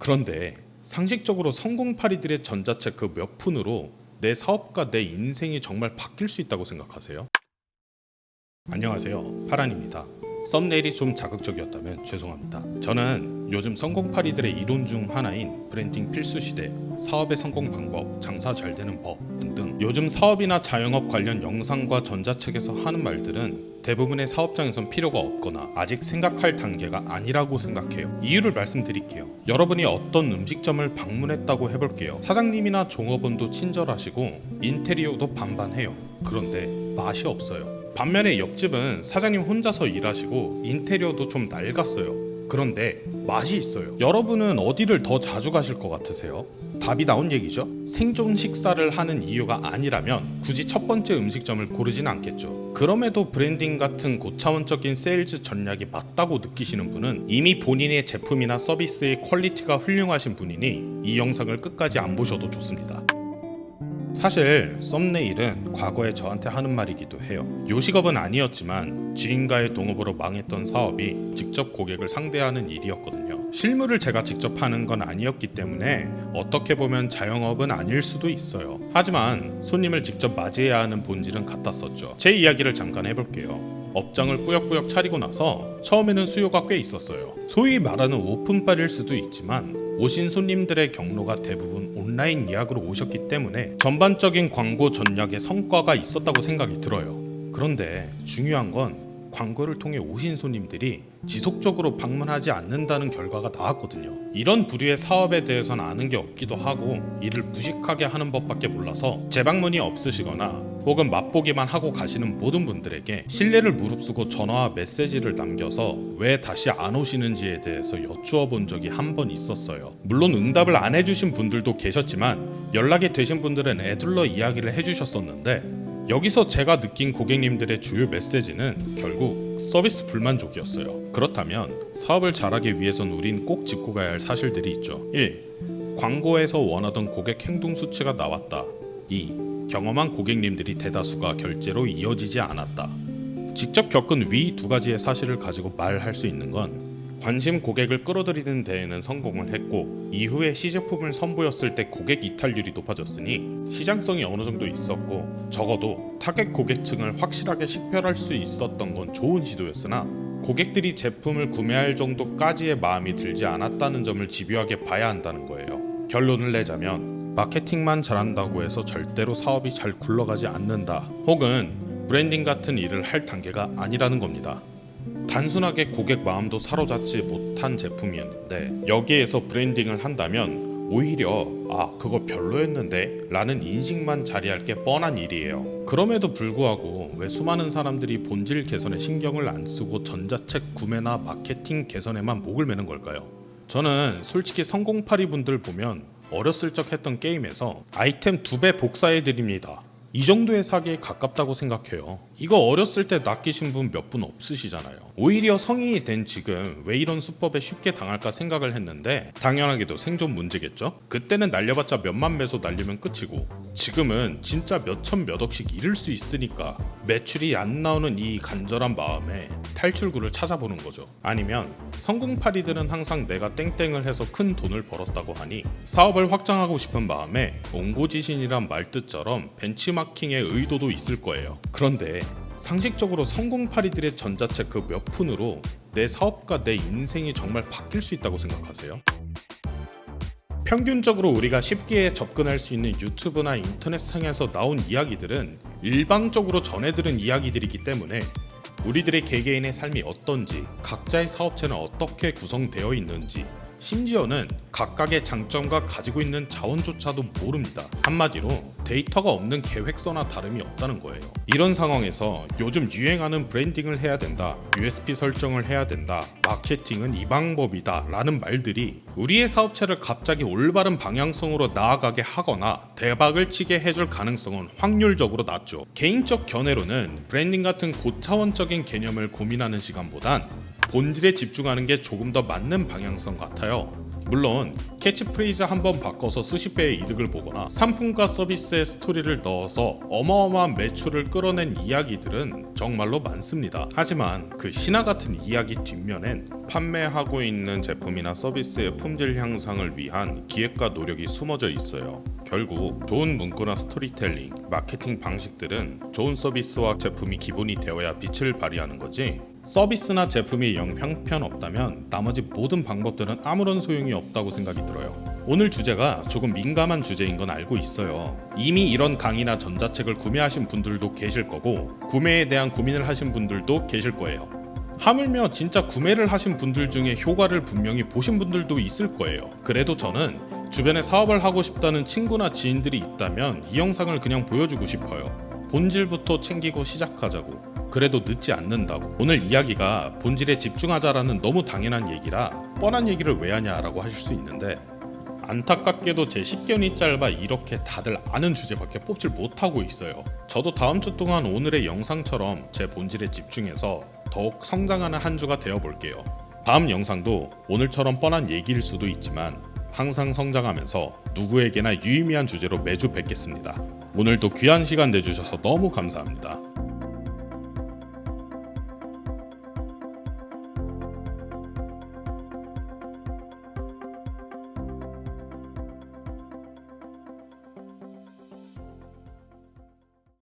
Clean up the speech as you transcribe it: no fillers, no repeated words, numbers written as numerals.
그런데 상식적으로 성공파리들의 전자체크 몇 푼으로 내 사업과 내 인생이 정말 바뀔 수 있다고 생각하세요? 안녕하세요, 파란입니다. 썸네일이 좀 자극적이었다면 죄송합니다. 저는 요즘 성공파리들의 이론 중 하나인 브랜딩 필수 시대, 사업의 성공 방법, 장사 잘 되는 법 등등 요즘 사업이나 자영업 관련 영상과 전자책에서 하는 말들은 대부분의 사업장에선 필요가 없거나 아직 생각할 단계가 아니라고 생각해요. 이유를 말씀드릴게요. 여러분이 어떤 음식점을 방문했다고 해볼게요. 사장님이나 종업원도 친절하시고 인테리어도 반반해요. 그런데 맛이 없어요. 반면에 옆집은 사장님 혼자서 일하시고 인테리어도 좀 낡았어요. 그런데 맛이 있어요. 여러분은 어디를 더 자주 가실 것 같으세요? 답이 나온 얘기죠. 생존 식사를 하는 이유가 아니라면 굳이 첫 번째 음식점을 고르진 않겠죠. 그럼에도 브랜딩 같은 고차원적인 세일즈 전략이 맞다고 느끼시는 분은 이미 본인의 제품이나 서비스의 퀄리티가 훌륭하신 분이니 이 영상을 끝까지 안 보셔도 좋습니다. 사실 썸네일은 과거에 저한테 하는 말이기도 해요. 요식업은 아니었지만 지인과의 동업으로 망했던 사업이 직접 고객을 상대하는 일이었거든요. 실무를 제가 직접 하는 건 아니었기 때문에 어떻게 보면 자영업은 아닐 수도 있어요. 하지만 손님을 직접 맞이해야 하는 본질은 같았었죠. 제 이야기를 잠깐 해볼게요. 업장을 꾸역꾸역 차리고 나서 처음에는 수요가 꽤 있었어요. 소위 말하는 오픈바일 수도 있지만 오신 손님들의 경로가 대부분 온라인 예약으로 오셨기 때문에 전반적인 광고 전략에 성과가 있었다고 생각이 들어요. 그런데 중요한 건 광고를 통해 오신 손님들이 지속적으로 방문하지 않는다는 결과가 나왔거든요. 이런 부류의 사업에 대해서는 아는 게 없기도 하고 이를 무식하게 하는 법밖에 몰라서 재방문이 없으시거나 혹은 맛보기만 하고 가시는 모든 분들에게 신뢰를 무릅쓰고 전화와 메시지를 남겨서 왜 다시 안 오시는지에 대해서 여쭈어 본 적이 한 번 있었어요. 물론 응답을 안 해주신 분들도 계셨지만 연락이 되신 분들은 애둘러 이야기를 해주셨었는데 여기서 제가 느낀 고객님들의 주요 메시지는 결국 서비스 불만족이었어요. 그렇다면 사업을 잘하기 위해선 우린 꼭 짚고 가야 할 사실들이 있죠. 1. 광고에서 원하던 고객 행동 수치가 나왔다. 2. 경험한 고객님들이 대다수가 결제로 이어지지 않았다. 직접 겪은 위 두 가지의 사실을 가지고 말할 수 있는 건 관심 고객을 끌어들이는 데에는 성공을 했고 이후에 시제품을 선보였을 때 고객 이탈률이 높아졌으니 시장성이 어느 정도 있었고 적어도 타겟 고객층을 확실하게 식별할 수 있었던 건 좋은 시도였으나 고객들이 제품을 구매할 정도까지의 마음이 들지 않았다는 점을 집요하게 봐야 한다는 거예요. 결론을 내자면 마케팅만 잘한다고 해서 절대로 사업이 잘 굴러가지 않는다. 혹은 브랜딩 같은 일을 할 단계가 아니라는 겁니다. 단순하게 고객 마음도 사로잡지 못한 제품이었는데 여기에서 브랜딩을 한다면 오히려 그거 별로였는데 라는 인식만 자리할 게 뻔한 일이에요. 그럼에도 불구하고 왜 수많은 사람들이 본질 개선에 신경을 안 쓰고 전자책 구매나 마케팅 개선에만 목을 매는 걸까요? 저는 솔직히 성공파리 분들 보면 어렸을 적 했던 게임에서 아이템 2배 복사해드립니다. 이 정도의 사기에 가깝다고 생각해요. 이거 어렸을 때 낚이신 분 몇 분 없으시잖아요. 오히려 성인이 된 지금 왜 이런 수법에 쉽게 당할까 생각을 했는데 당연하게도 생존 문제겠죠? 그때는 날려봤자 몇만 매소 날리면 끝이고 지금은 진짜 몇천 몇억씩 잃을 수 있으니까 매출이 안 나오는 이 간절한 마음에 탈출구를 찾아보는 거죠. 아니면 성공파리들은 항상 내가 땡땡을 해서 큰 돈을 벌었다고 하니 사업을 확장하고 싶은 마음에 옹고지신이란 말뜻처럼 벤치마킹의 의도도 있을 거예요. 그런데 상식적으로 성공파리들의 전자체크 몇 푼으로 내 사업과 내 인생이 정말 바뀔 수 있다고 생각하세요? 평균적으로 우리가 쉽게 접근할 수 있는 유튜브나 인터넷상에서 나온 이야기들은 일방적으로 전해들은 이야기들이기 때문에 우리들의 개개인의 삶이 어떤지, 각자의 사업체는 어떻게 구성되어 있는지, 심지어는 각각의 장점과 가지고 있는 자원조차도 모릅니다. 한마디로 데이터가 없는 계획서나 다름이 없다는 거예요. 이런 상황에서 요즘 유행하는 브랜딩을 해야 된다, USP 설정을 해야 된다, 마케팅은 이 방법이다 라는 말들이 우리의 사업체를 갑자기 올바른 방향성으로 나아가게 하거나 대박을 치게 해줄 가능성은 확률적으로 낮죠. 개인적 견해로는 브랜딩 같은 고차원적인 개념을 고민하는 시간보단 본질에 집중하는 게 조금 더 맞는 방향성 같아요. 물론 캐치프레이즈 한번 바꿔서 수십 배의 이득을 보거나 상품과 서비스의 스토리를 넣어서 어마어마한 매출을 끌어낸 이야기들은 정말로 많습니다. 하지만 그 신화 같은 이야기 뒷면엔 판매하고 있는 제품이나 서비스의 품질 향상을 위한 기획과 노력이 숨어져 있어요. 결국 좋은 문구나 스토리텔링, 마케팅 방식들은 좋은 서비스와 제품이 기본이 되어야 빛을 발휘하는 거지, 서비스나 제품이 영 형편없다면 나머지 모든 방법들은 아무런 소용이 없다고 생각이 들어요. 오늘 주제가 조금 민감한 주제인 건 알고 있어요. 이미 이런 강의나 전자책을 구매하신 분들도 계실 거고 구매에 대한 고민을 하신 분들도 계실 거예요. 하물며 진짜 구매를 하신 분들 중에 효과를 분명히 보신 분들도 있을 거예요. 그래도 저는 주변에 사업을 하고 싶다는 친구나 지인들이 있다면 이 영상을 그냥 보여주고 싶어요. 본질부터 챙기고 시작하자고. 그래도 늦지 않는다고. 오늘 이야기가 본질에 집중하자라는 너무 당연한 얘기라 뻔한 얘기를 왜 하냐라고 하실 수 있는데, 안타깝게도 제 식견이 짧아 이렇게 다들 아는 주제밖에 뽑질 못하고 있어요. 저도 다음 주 동안 오늘의 영상처럼 제 본질에 집중해서 더욱 성장하는 한 주가 되어볼게요. 다음 영상도 오늘처럼 뻔한 얘기일 수도 있지만 항상 성장하면서 누구에게나 유의미한 주제로 매주 뵙겠습니다. 오늘도 귀한 시간 내주셔서 너무 감사합니다.